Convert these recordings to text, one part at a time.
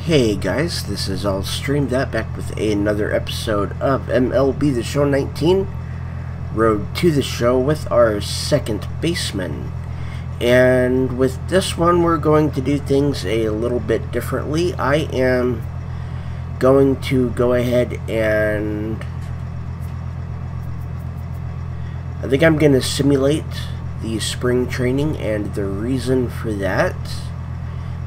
Hey guys, this is All Streamed That back with another episode of MLB The Show 19, Road to the Show with our second baseman. And with this one, we're going to do things a little bit differently. I am going to go ahead and I think I'm going to simulate the spring training, and the reason for that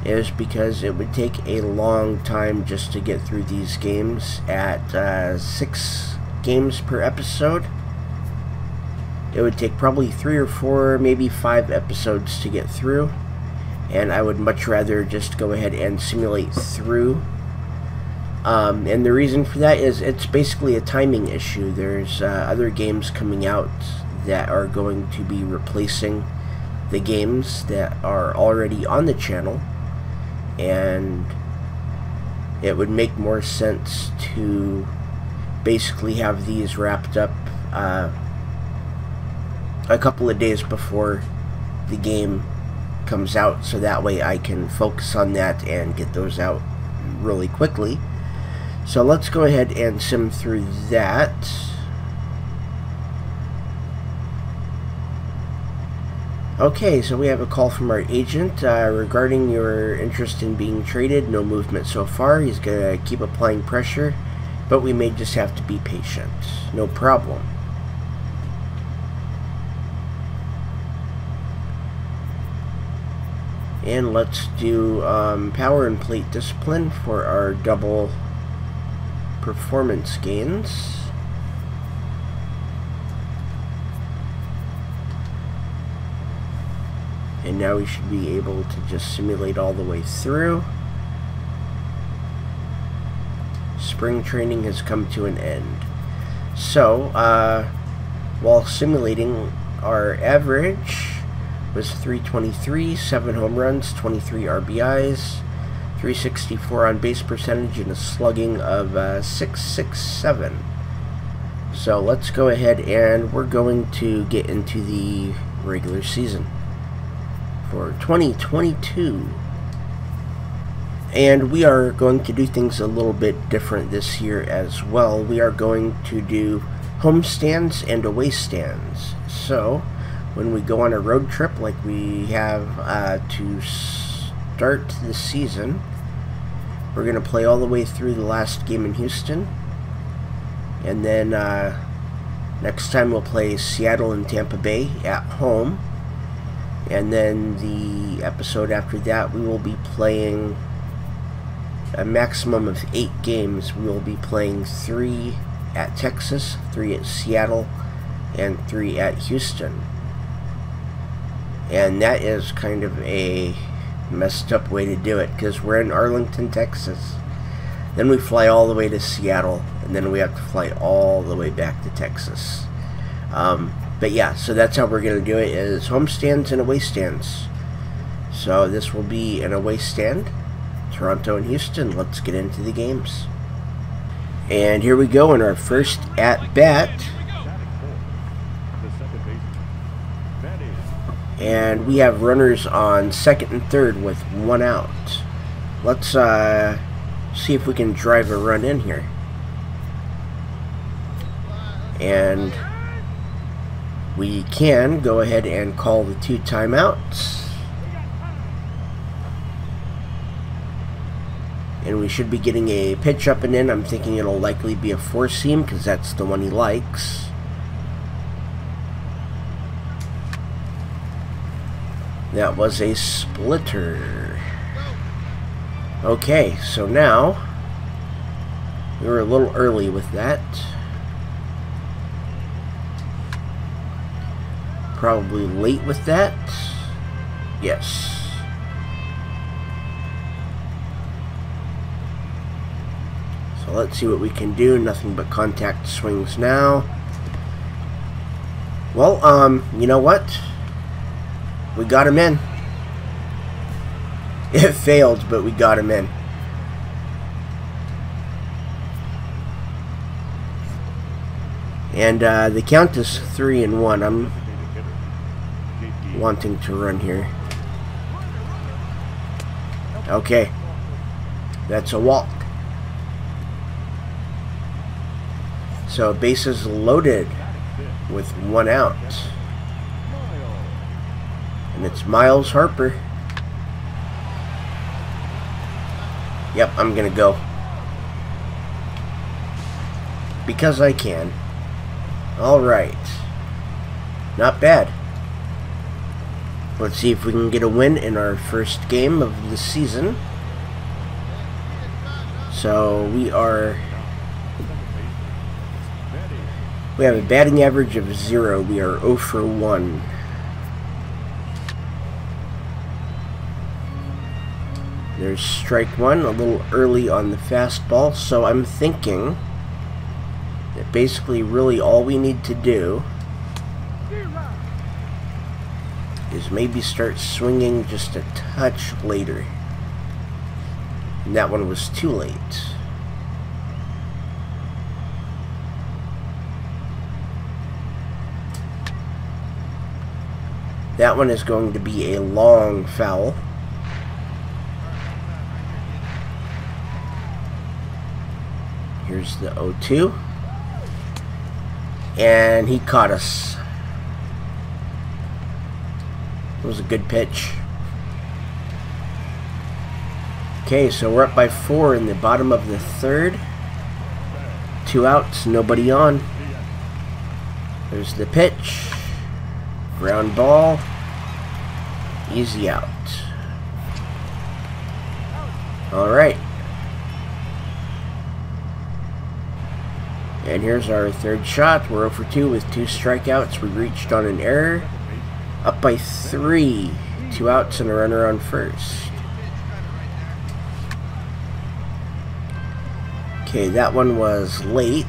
is because it would take a long time just to get through these games at 6 games per episode. It would take probably 3 or 4, maybe 5 episodes to get through, and I would much rather just go ahead and simulate through. And the reason for that is it's basically a timing issue. There's other games coming out that are going to be replacing the games that are already on the channel, and it would make more sense to basically have these wrapped up a couple of days before the game comes out, so that way I can focus on that and get those out really quickly. So let's go ahead and sim through that. Okay, so we have a call from our agent regarding your interest in being traded. No movement so far. He's going to keep applying pressure, but we may just have to be patient. No problem. And let's do power and plate discipline for our double performance gains. And now we should be able to just simulate all the way through. Spring training has come to an end. So, while simulating, our average was 323, 7 home runs, 23 RBIs, 364 on base percentage, and a slugging of 667. So let's go ahead and we're going to get into the regular season for 2022, and we are going to do things a little bit different this year as well. We are going to do home stands and away stands. So when we go on a road trip like we have to start the season, we're going to play all the way through the last game in Houston, and then next time we'll play Seattle and Tampa Bay at home. And then the episode after that, we will be playing a maximum of 8 games. We will be playing 3 at Texas, 3 at Seattle, and 3 at Houston. And that is kind of a messed up way to do it, because we're in Arlington, Texas. Then we fly all the way to Seattle, and then we have to fly all the way back to Texas. But yeah, so that's how we're going to do it, is home stands and away stands. So this will be an away stand, Toronto and Houston. Let's get into the games. And here we go in our first at-bat. And we have runners on second and third with 1 out. Let's see if we can drive a run in here. And we can go ahead and call the 2 timeouts. And we should be getting a pitch up and in. I'm thinking it'll likely be a 4-seam because that's the one he likes. That was a splitter. Okay, so now we were a little early with that. Probably late with that. Yes. So let's see what we can do. Nothing but contact swings now. Well, you know what? We got him in. It failed, but we got him in. And the count is 3-1. I'm wanting to run here. Okay. That's a walk. So bases loaded with 1 out. And it's Miles Harper. Yep, I'm gonna go. Because I can. Alright. Not bad. Let's see if we can get a win in our first game of the season. So we have a batting average of 0. We are 0 for 1. There's strike 1, a little early on the fastball, so I'm thinking that basically really all we need to do is maybe start swinging just a touch later. And that one was too late. That one is going to be a long foul. Here's the 0-2. And he caught us. It was a good pitch. Okay, so we're up by 4 in the bottom of the 3rd. 2 outs, nobody on. There's the pitch. Ground ball. Easy out. Alright. And here's our 3rd shot. We're 0 for 2 with 2 strikeouts. We reached on an error. Up by 3. 2 outs and a runner on first. Okay, that one was late.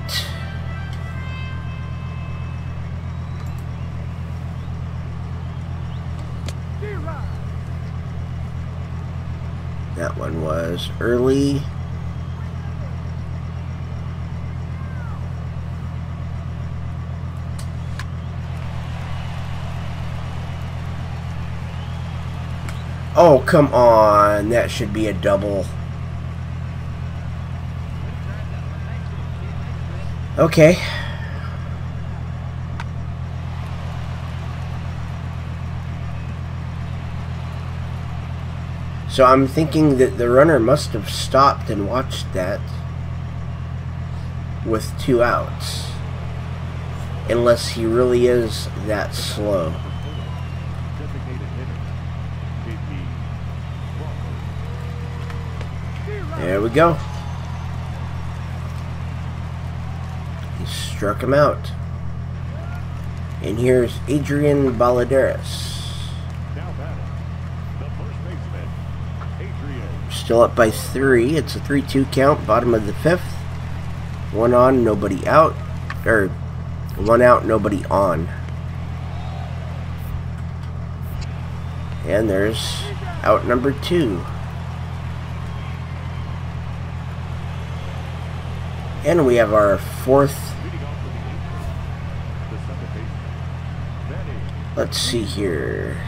That one was early. Oh, come on. That should be a double. Okay. So I'm thinking that the runner must have stopped and watched that with 2 outs. Unless he really is that slow. There we go. He struck him out. And here's Adrian Baladeras. Still up by 3. It's a 3-2 count, bottom of the 5th. 1 on, nobody out. Or 1 out, nobody on. And there's out number 2. And we have our 4th. Let's see here.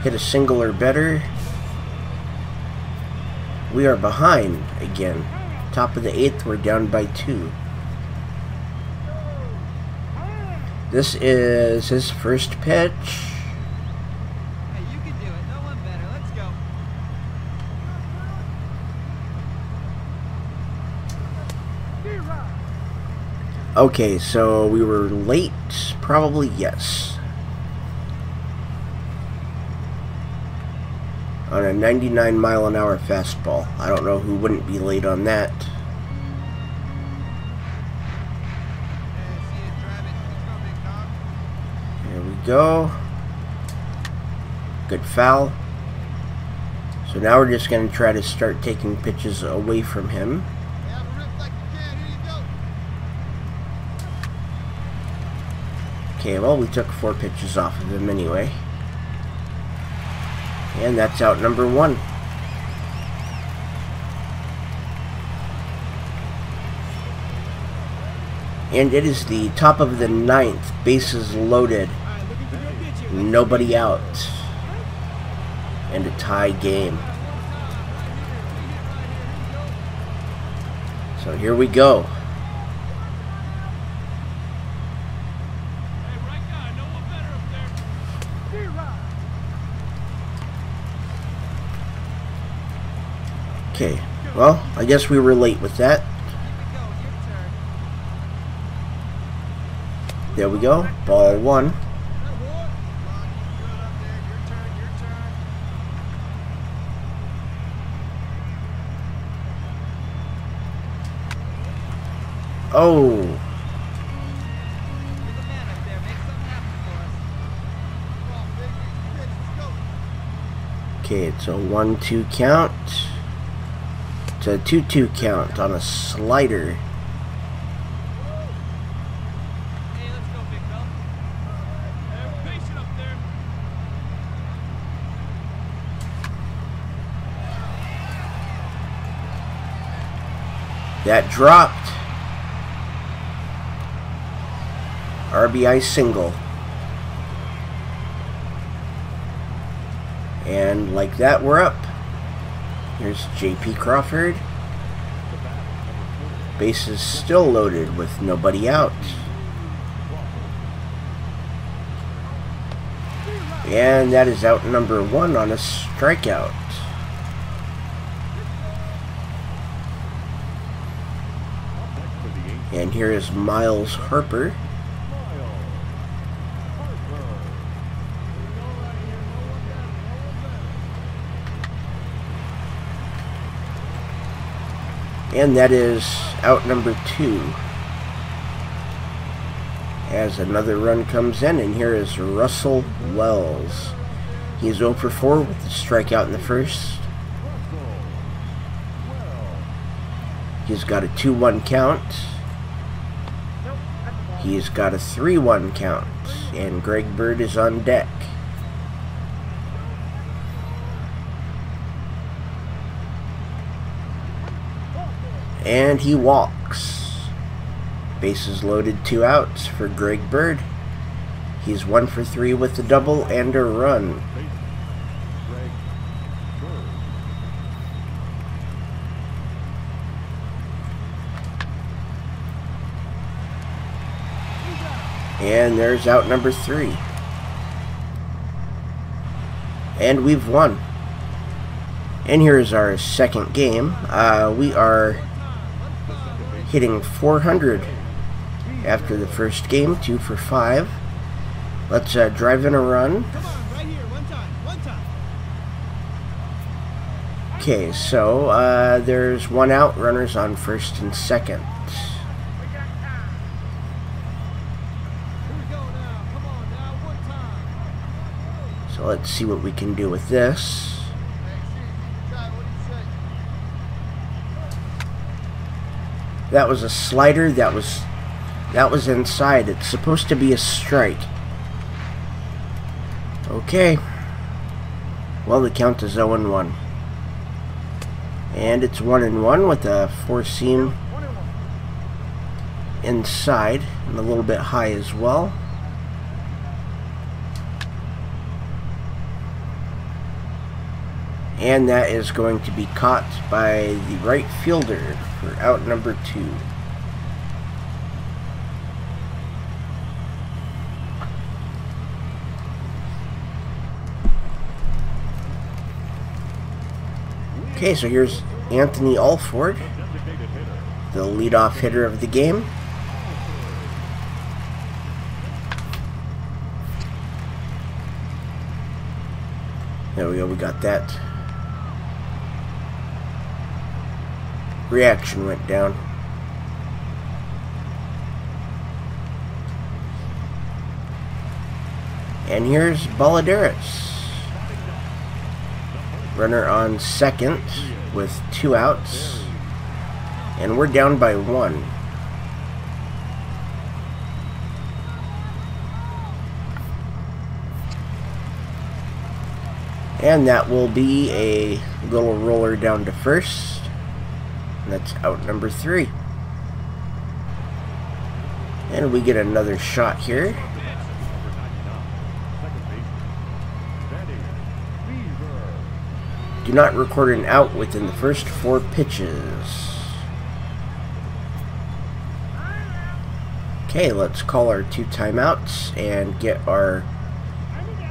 Hit a single or better. We are behind again. Top of the 8th, we're down by 2. This is his first pitch. Hey, you can do it. No one better. Let's go. Okay, so we were late. Probably yes. On a 99-mile-an-hour fastball. I don't know who wouldn't be late on that. There we go. Good foul. So now we're just going to try to start taking pitches away from him. Okay, well, we took 4 pitches off of him anyway. And that's out number 1. And it is the top of the 9th. Bases loaded. Nobody out. And a tie game. So here we go. Okay, well, I guess we were late with that. There we go, ball one. Oh. Okay, it's a 1-2 count. It's a 2-2 count on a slider. Hey, let's go, big fella. Patient up there. That dropped. RBI single. And like that, we're up. Here's J.P. Crawford. Bases still loaded with nobody out. And that is out number one on a strikeout. And here is Miles Harper. And that is out number two. As another run comes in, and here is Russell Wells. He's 0 for 4 with the strikeout in the first. He's got a 2-1 count. He's got a 3-1 count. And Greg Bird is on deck. And he walks. Bases loaded, 2 outs for Greg Bird. He's 1 for 3 with a double and a run. And there's out number 3. And we've won. And here's our second game. We are hitting 400 after the first game, 2 for 5. Let's drive in a run. Okay, so there's 1 out, runners on first and second. So let's see what we can do with this. That was a slider. That was inside. It's supposed to be a strike. Okay. Well, the count is 0-1. And it's 1-1 with a 4-seam inside and a little bit high as well. And that is going to be caught by the right fielder for out number 2. Okay, so here's Anthony Alford, the leadoff hitter of the game. There we go, we got that. Reaction went down. And here's Baladeras. Runner on second with 2 outs. And we're down by 1. And that will be a little roller down to first. That's out number 3. And we get another shot here. Do not record an out within the first 4 pitches. Okay, let's call our 2 timeouts and get our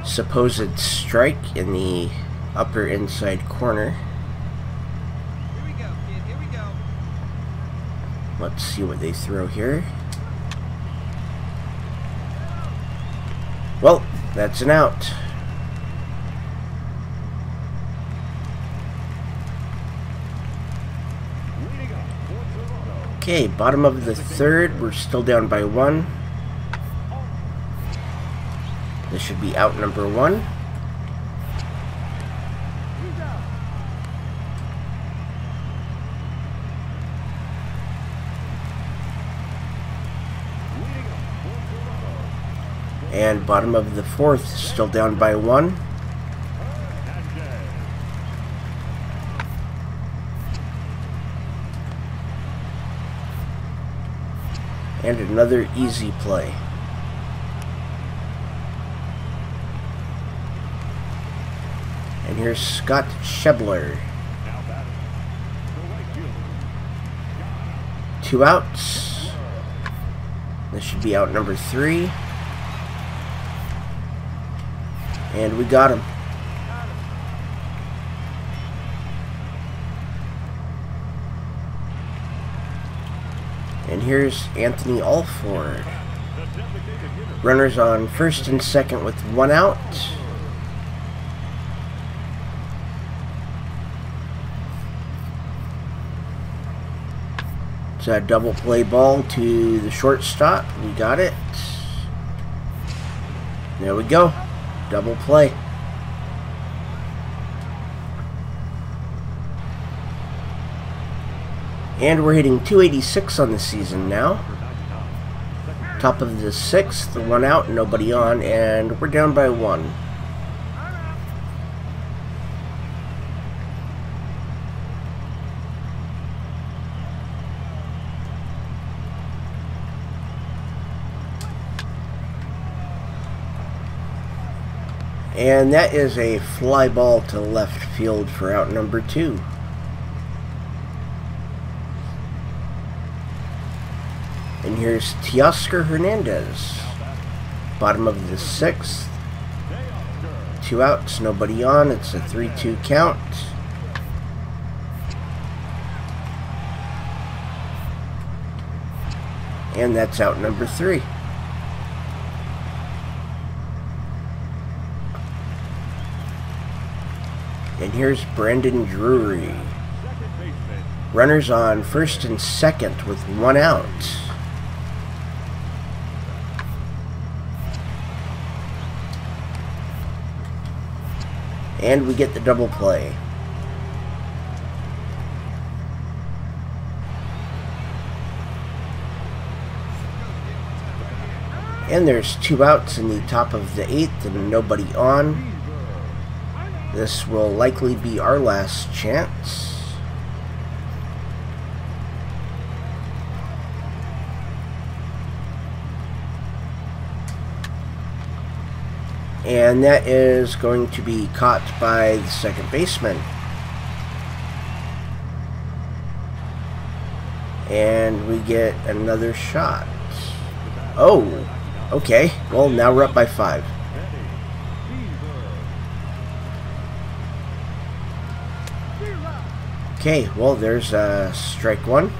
supposed strike in the upper inside corner. Here we go, kid. Here we go. Let's see what they throw here. Well, that's an out. Okay, bottom of the 3rd. We're still down by 1. This should be out number 1. And bottom of the 4th, still down by 1. And another easy play. And here's Scott Schebler. 2 outs. This should be out number 3. And we got him. And here's Anthony Alford. Runners on 1st and 2nd with 1 out. It's a double play ball to the shortstop. We got it. There we go. Double play. And we're hitting 286 on the season now. Top of the 6th, 1 out, nobody on, and we're down by 1. And that is a fly ball to left field for out number 2. And here's Teoscar Hernandez. Bottom of the 6th. 2 outs, nobody on. It's a 3-2 count. And that's out number 3. And here's Brandon Drury. Runners on 1st and 2nd with 1 out. And we get the double play. And there's 2 outs in the top of the 8th and nobody on. This will likely be our last chance. And that is going to be caught by the second baseman. And we get another shot. Oh, okay. Well, now we're up by 5. Okay, well, there's strike 1.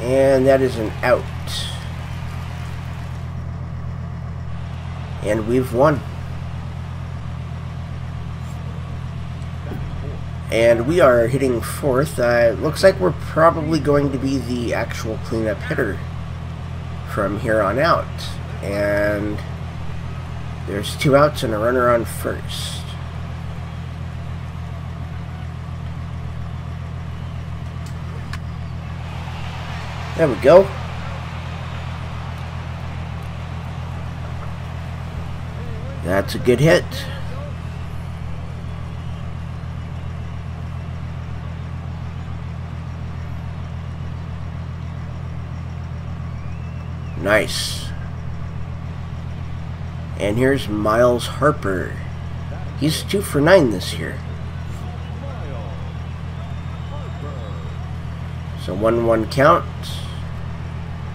And that is an out. And we've won. And we are hitting 4th. Looks like we're probably going to be the actual cleanup hitter from here on out. And there's 2 outs and a runner on 1st. There we go. That's a good hit. Nice. And here's Miles Harper. He's 2 for 9 this year. So 1-1 count.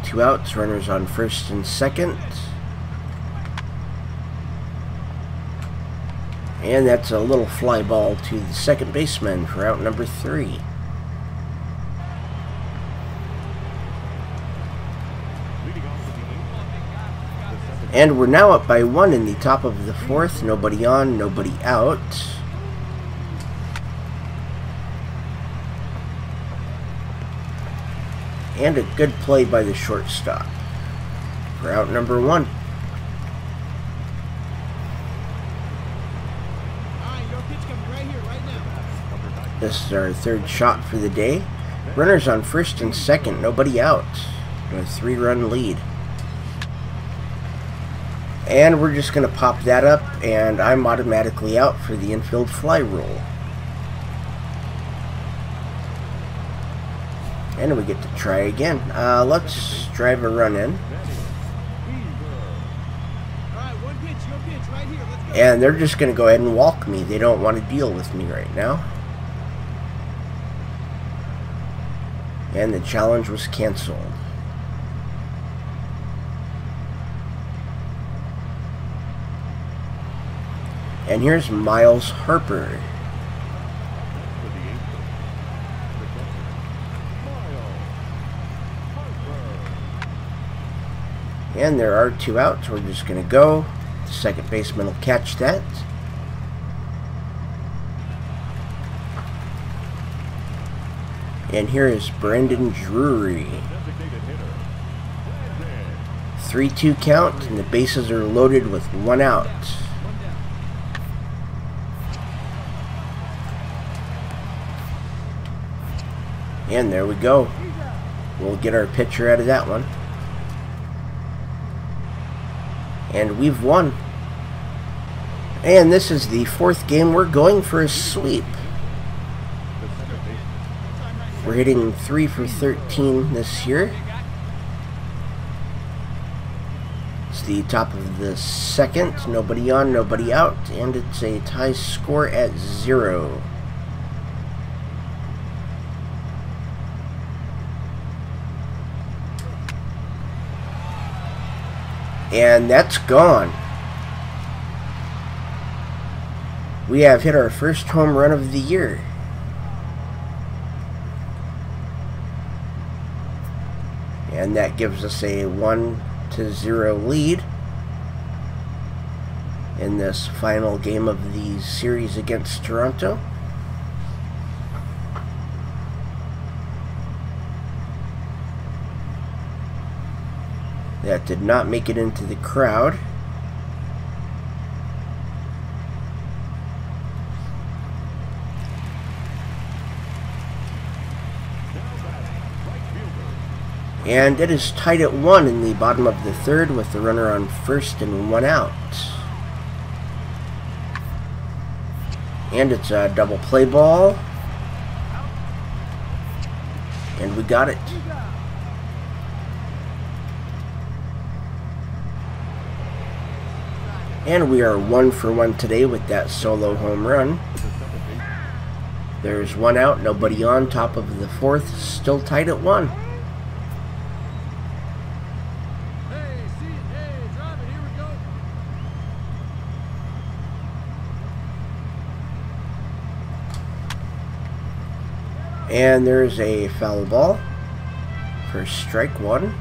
2 outs, runners on first and second. And that's a little fly ball to the second baseman for out number 3. And we're now up by 1 in the top of the 4th. Nobody on, nobody out. And a good play by the shortstop for out number 1. This is our 3rd shot for the day. Runners on first and second, nobody out. A 3-run lead. And we're just going to pop that up, and I'm automatically out for the infield fly rule. And we get to try again. Let's drive a run in. And they're just going to go ahead and walk me. They don't want to deal with me right now. And the challenge was canceled. And here's Miles Harper. And there are 2 outs. We're just going to go. The second baseman will catch that. And here is Brandon Drury. 3-2 count, and the bases are loaded with 1 out. And there we go. We'll get our pitcher out of that one. And we've won. And this is the 4th game. We're going for a sweep. We're hitting 3 for 13 this year. It's the top of the 2nd. Nobody on, nobody out. And it's a tie score at 0. And that's gone. We have hit our first home run of the year. And that gives us a 1-0 lead in this final game of the series against Toronto. That did not make it into the crowd. And it is tied at 1 in the bottom of the 3rd with the runner on first and 1 out. And it's a double play ball. And we got it. And we are 1 for 1 today with that solo home run. There's 1 out, nobody on, top of the 4th, still tied at 1. And there's a foul ball for strike 1.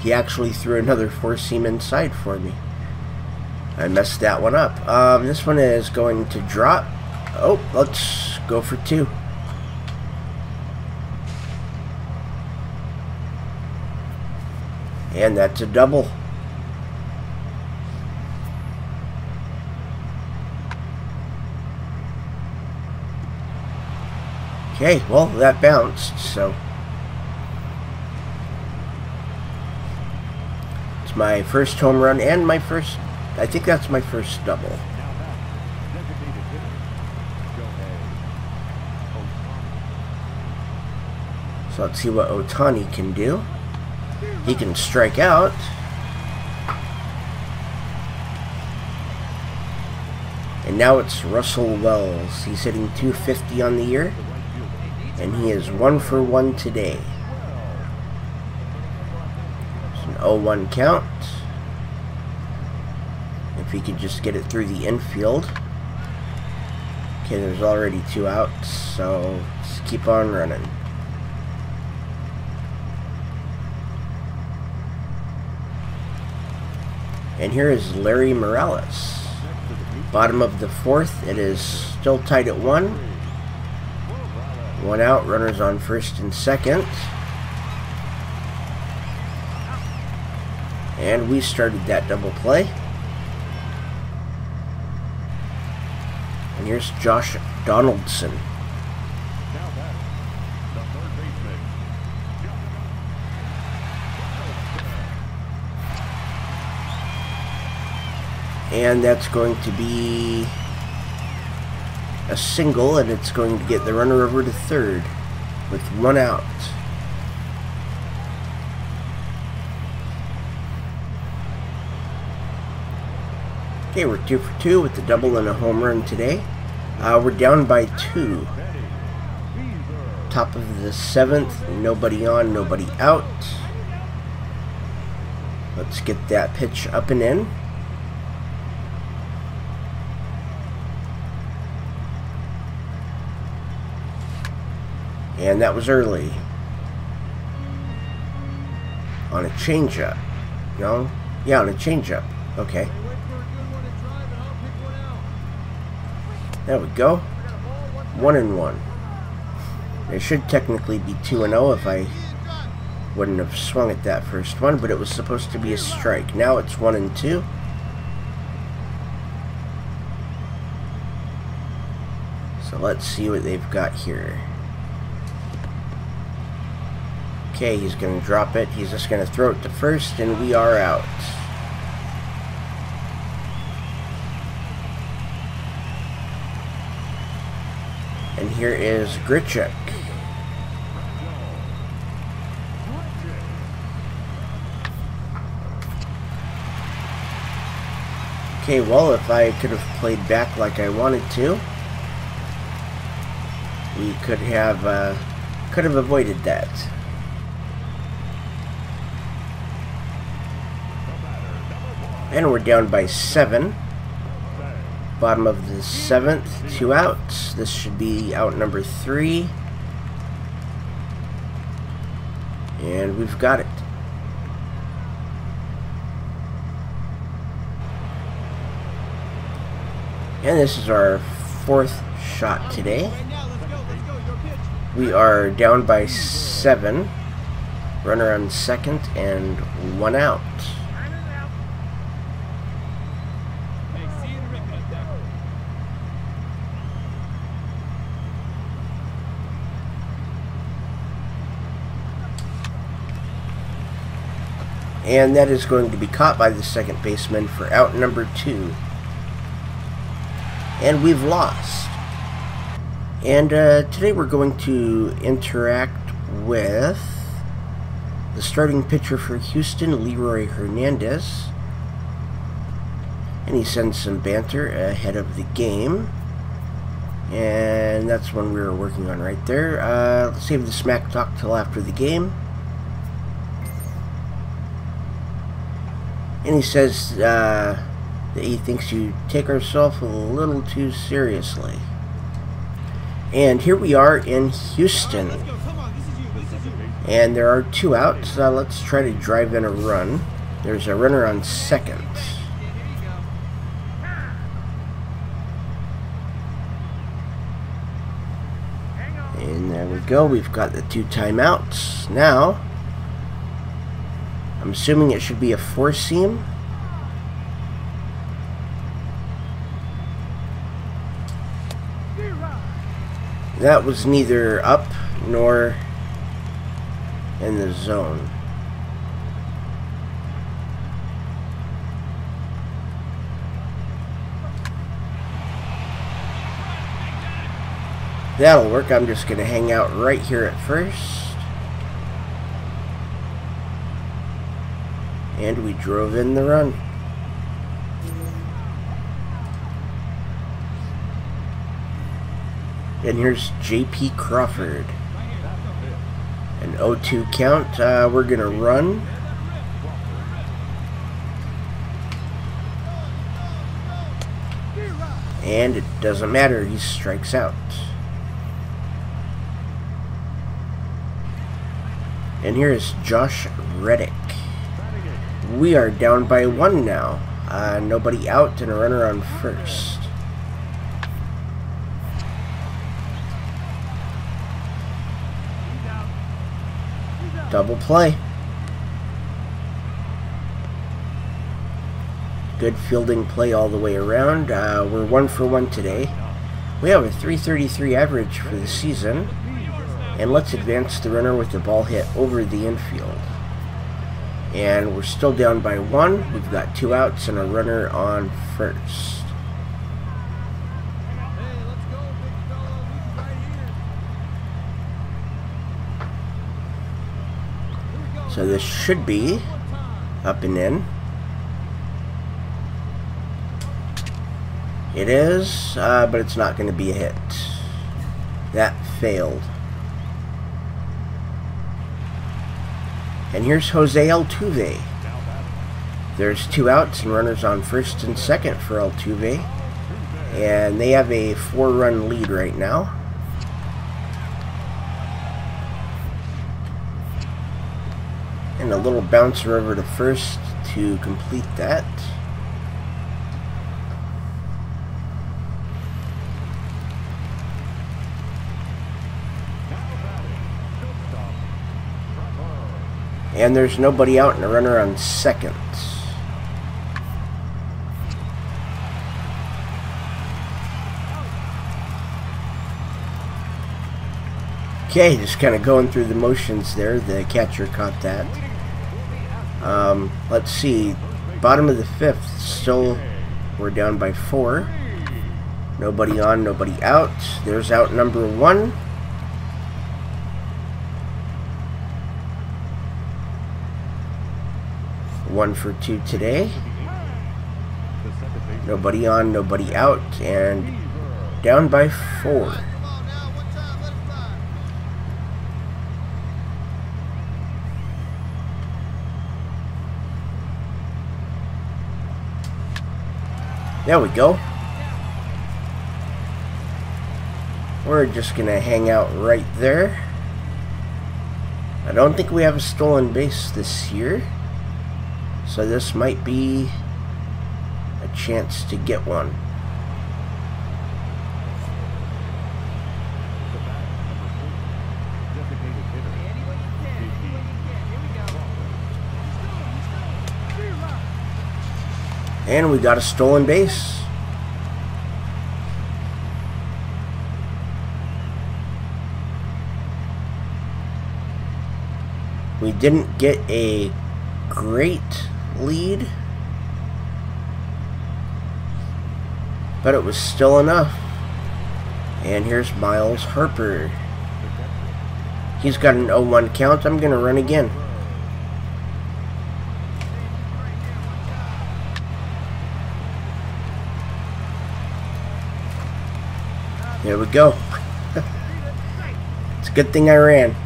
He actually threw another 4-seam inside for me. I messed that one up. This one is going to drop. Oh, let's go for 2. And that's a double. Okay, well, that bounced, so it's my first home run and my first, I think that's my first double. So let's see what Ohtani can do. He can strike out. And now it's Russell Wells. He's hitting .250 on the year, and he is 1 for 1 today. It's an 0-1 count. If he could just get it through the infield. Okay, there's already 2 outs, so just keep on running. And here is Larry Morales. Bottom of the 4th, it is still tied at 1. 1 out, runners on 1st and 2nd. And we started that double play. And here's Josh Donaldson. And that's going to be a single, and it's going to get the runner over to 3rd with 1 out. Okay, we're 2 for 2 with the double and a home run today. We're down by 2. Top of the 7th, nobody on, nobody out. Let's get that pitch up and in. And that was early. On a changeup. No? Yeah, on a changeup. Okay. There we go. 1-1. It should technically be 2-0 if I wouldn't have swung at that first one, but it was supposed to be a strike. Now it's 1-2. So let's see what they've got here. Okay, he's going to drop it. He's just going to throw it to 1st, and we are out. And here is Grichuk. Okay, well, if I could have played back like I wanted to, we could have avoided that. And we're down by 7. Bottom of the 7th, 2 outs. This should be out number 3. And we've got it. And this is our 4th shot today. We are down by 7. Runner on 2nd and 1 out. And that is going to be caught by the second baseman for out number 2. And we've lost. And today we're going to interact with the starting pitcher for Houston, Leroy Hernandez. And he sends some banter ahead of the game. And that's one we were working on right there. Let's save the smack talk till after the game. And he says that he thinks you take ourselves a little too seriously. And here we are in Houston. And there are 2 outs. Let's try to drive in a run. There's a runner on 2nd. And there we go. We've got the 2 timeouts. Now, I'm assuming it should be a 4-seam. That was neither up nor in the zone. That'll work. I'm just going to hang out right here at first. And we drove in the run. And here's J.P. Crawford. An 0-2 count. We're going to run. And it doesn't matter. He strikes out. And here is Josh Reddick. We are down by 1 now. Nobody out and a runner on first. Double play. Good fielding play all the way around. We're 1 for 1 today. We have a .333 average for the season. And let's advance the runner with the ball hit over the infield. And we're still down by 1. We've got 2 outs and a runner on first. So this should be up and in. It is, but it's not going to be a hit. That failed. And here's Jose Altuve. There's 2 outs and runners on first and second for Altuve. And they have a 4-run lead right now. And a little bouncer over to first to complete that. And there's nobody out and a runner on second. Okay, just kind of going through the motions there. The catcher caught that. Let's see. Bottom of the 5th, still we're down by 4. Nobody on, nobody out. There's out number 1. One for 2 today. Nobody on, nobody out, and down by 4. There we go. We're just gonna hang out right there. I don't think we have a stolen base this year, so this might be a chance to get one. And we got a stolen base. We didn't get a great lead, but it was still enough. And here's Miles Harper. He's got an 0-1 count. I'm gonna run again. There we go. It's a good thing I ran.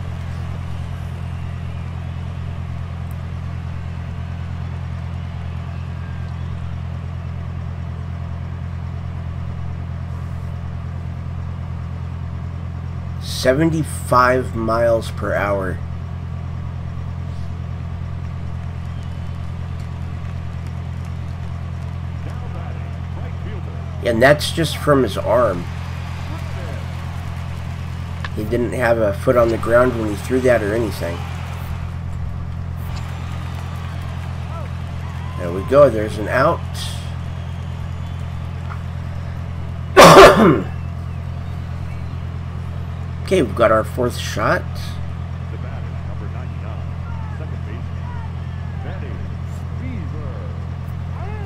"75 miles per hour." And that's just from his arm. He didn't have a foot on the ground when he threw that or anything. There we go. There's an out. Okay, we've got our 4th shot.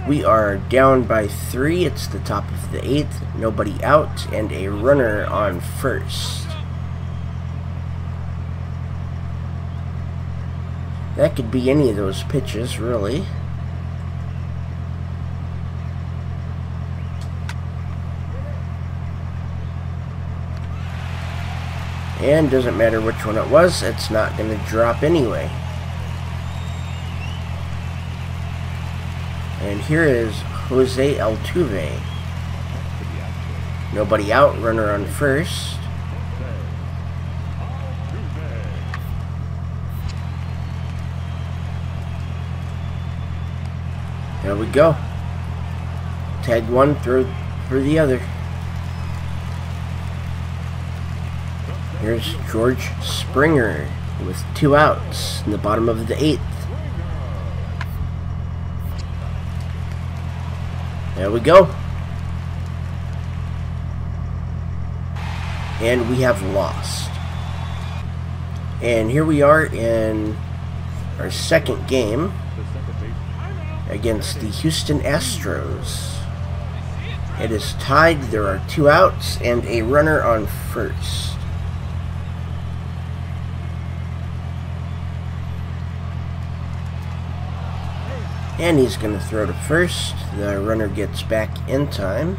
We are down by 3. It's the top of the 8th. Nobody out and a runner on first. That could be any of those pitches, really. And doesn't matter which one it was, it's not going to drop anyway. And here is Jose Altuve. Nobody out, runner on first. There we go. Tag one, throw for the other. Here's George Springer with 2 outs in the bottom of the 8th. There we go. And we have lost. And here we are in our second game against the Houston Astros. It is tied. There are 2 outs and a runner on first. And he's going to throw to first. The runner gets back in time.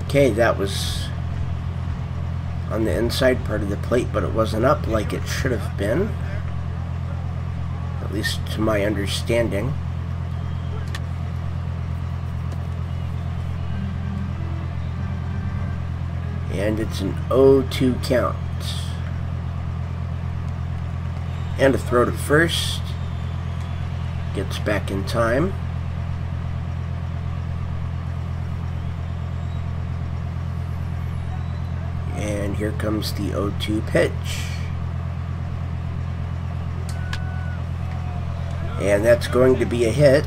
Okay, that was on the inside part of the plate, but it wasn't up like it should have been. At least to my understanding. And it's an 0-2 count. And a throw to first. Gets back in time. And here comes the 0-2 pitch. And that's going to be a hit.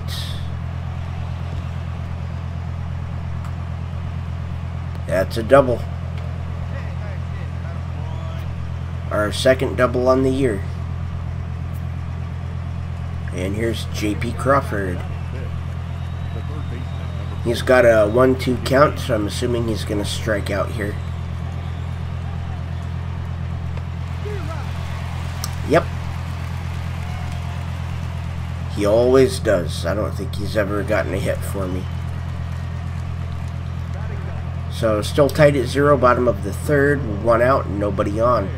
That's a double. Our second double on the year. And here's J.P. Crawford. He's got a 1-2 count, so I'm assuming he's going to strike out here. Yep. He always does. I don't think he's ever gotten a hit for me. So still tied at 0, bottom of the 3rd, 1 out, nobody on.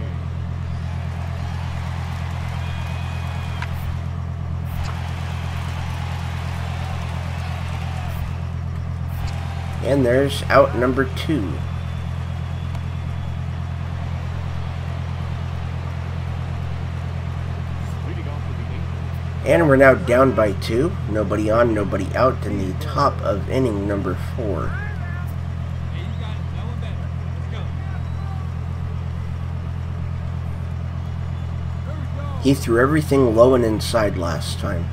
And there's out number 2. And we're now down by 2. Nobody on, nobody out in the top of inning number 4. He threw everything low and inside last time.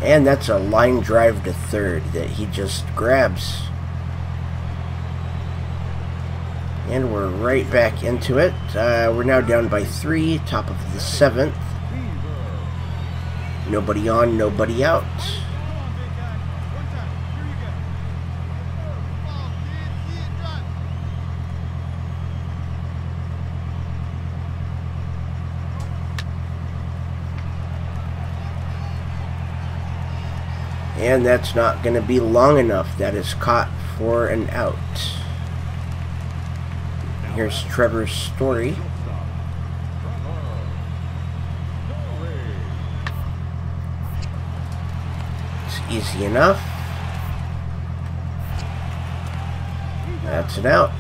And that's a line drive to third that he just grabs. And we're right back into it. We're now down by 3, top of the 7th. Nobody on, nobody out. And that's not going to be long enough. That is caught for an out. Here's Trevor's Story. It's easy enough. That's an out.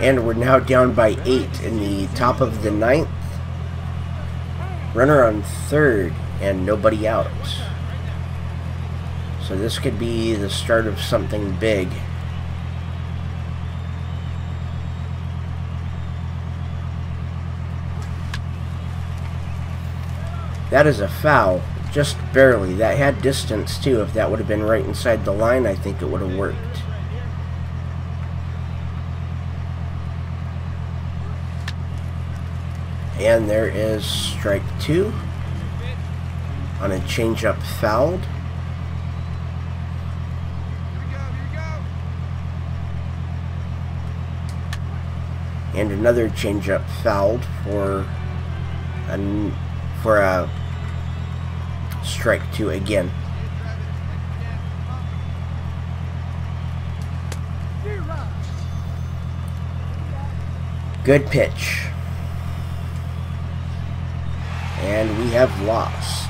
And we're now down by 8 in the top of the 9th. Runner on third and nobody out. So this could be the start of something big. That is a foul, just barely. That had distance too. If that would have been right inside the line, I think it would have worked. And there is strike 2 on a changeup fouled. And another changeup fouled for a strike 2 again. Good pitch. And we have lost.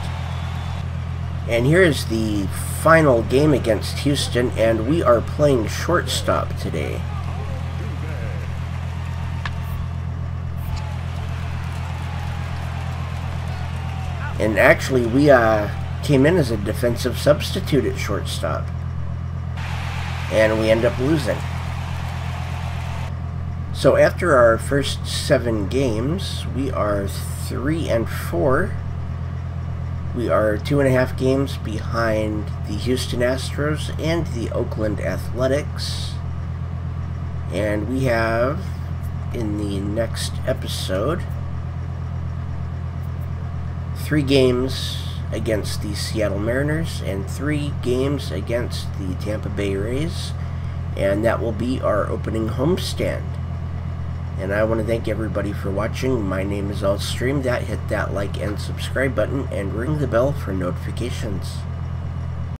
And here is the final game against Houston, and we are playing shortstop today. And actually, we came in as a defensive substitute at shortstop. And we end up losing. So after our first 7 games, we are 3-4. We are 2.5 games behind the Houston Astros and the Oakland Athletics. And we have, in the next episode, 3 games against the Seattle Mariners and 3 games against the Tampa Bay Rays. And that will be our opening homestand. And I want to thank everybody for watching. My name is Stream. Hit that like and subscribe button and ring the bell for notifications.